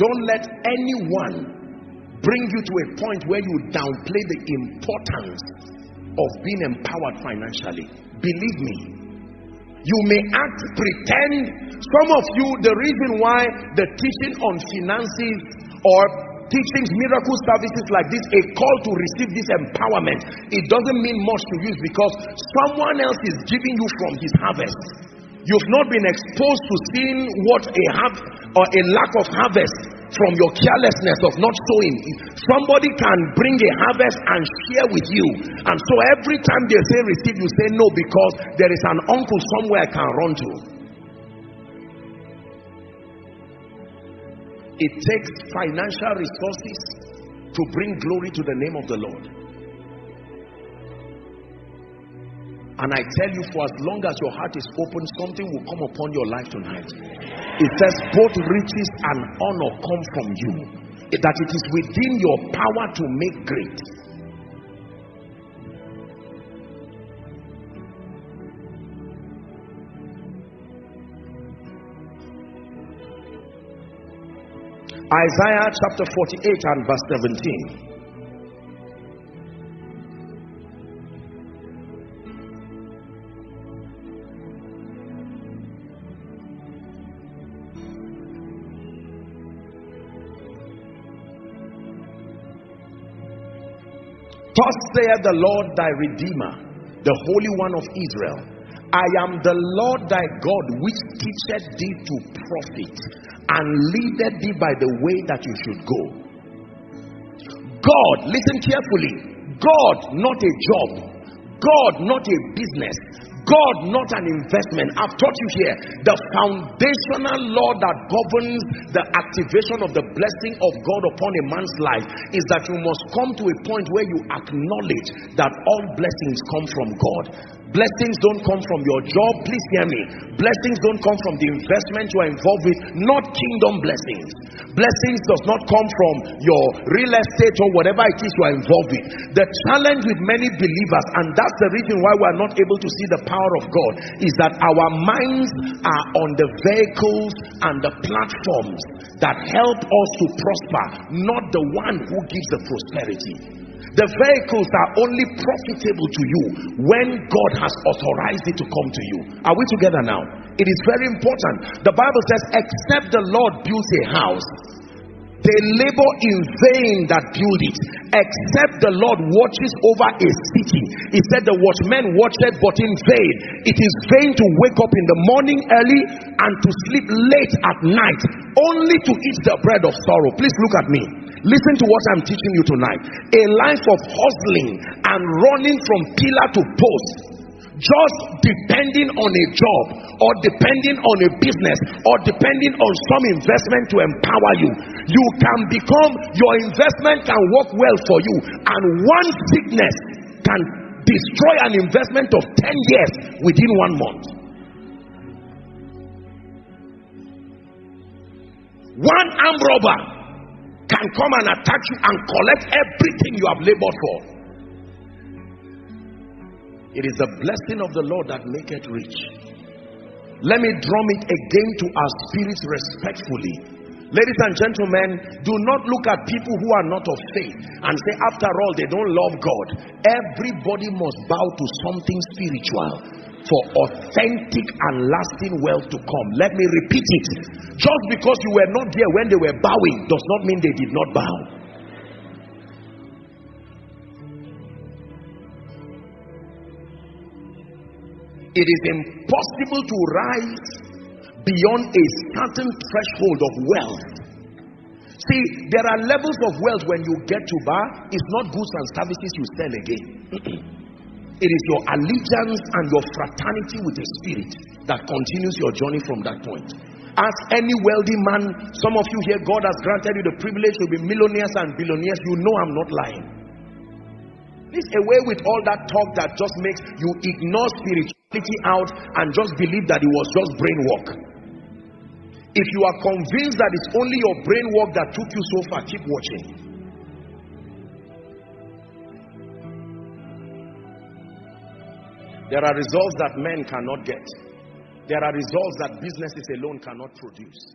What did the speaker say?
Don't let anyone bring you to a point where you downplay the importance of being empowered financially. Believe me, you may pretend. Some of you, the reason why the teaching on finances or teachings, miracle services like this, a call to receive this empowerment, it doesn't mean much to you because someone else is giving you from his harvest. You've not been exposed to seeing what a lack of harvest from your carelessness of not sowing. Somebody can bring a harvest and share with you, and so every time they say receive, you say no because there is an uncle somewhere I can run to. It takes financial resources to bring glory to the name of the Lord. And I tell you, for as long as your heart is open, something will come upon your life tonight. It says both riches and honor come from you, that it is within your power to make great. Isaiah chapter 48 and verse 17. Thus saith the Lord thy Redeemer, the Holy One of Israel, I am the Lord thy God, which teacheth thee to profit, and leadeth thee by the way that you should go. God, listen carefully, God, not a job. God, not a business. God, not an investment. I've taught you here, the foundational law that governs the activation of the blessing of God upon a man's life is that you must come to a point where you acknowledge that all blessings come from God. Blessings don't come from your job. Please hear me. Blessings don't come from the investment you are involved with, not kingdom blessings. Blessings does not come from your real estate or whatever it is you are involved with. The challenge with many believers, and that's the reason why we are not able to see the power of God, is that our minds are on the vehicles and the platforms that help us to prosper, not the one who gives the prosperity. The vehicles are only profitable to you when God has authorized it to come to you. Are we together now? It is very important. The Bible says, except the Lord builds a house, they labor in vain that build it. Except the Lord watches over a city, he said the watchman watcheth but in vain. It is vain to wake up in the morning early and to sleep late at night, only to eat the bread of sorrow. Please look at me. Listen to what I'm teaching you tonight. A life of hustling and running from pillar to post, just depending on a job or depending on a business or depending on some investment to empower you. You can become, your investment can work well for you, and one sickness can destroy an investment of 10 years within 1 month. One armed robber can come and attack you and collect everything you have labored for. It is the blessing of the Lord that maketh rich. Let me drum it again to our spirits respectfully. Ladies and gentlemen, do not look at people who are not of faith and say, after all, they don't love God. Everybody must bow to something spiritual for authentic and lasting wealth to come. Let me repeat it. Just because you were not there when they were bowing does not mean they did not bow. It is impossible to rise beyond a certain threshold of wealth. See, there are levels of wealth. When you get to bar, it's not goods and services you sell again. It is your allegiance and your fraternity with the Spirit that continues your journey from that point. Ask any wealthy man. Some of you here, God has granted you the privilege to be millionaires and billionaires. You know I'm not lying. Please, away with all that talk that just makes you ignore spirituality out and just believe that it was just brain work. If you are convinced that it's only your brain work that took you so far, keep watching. There are results that men cannot get. There are results that businesses alone cannot produce.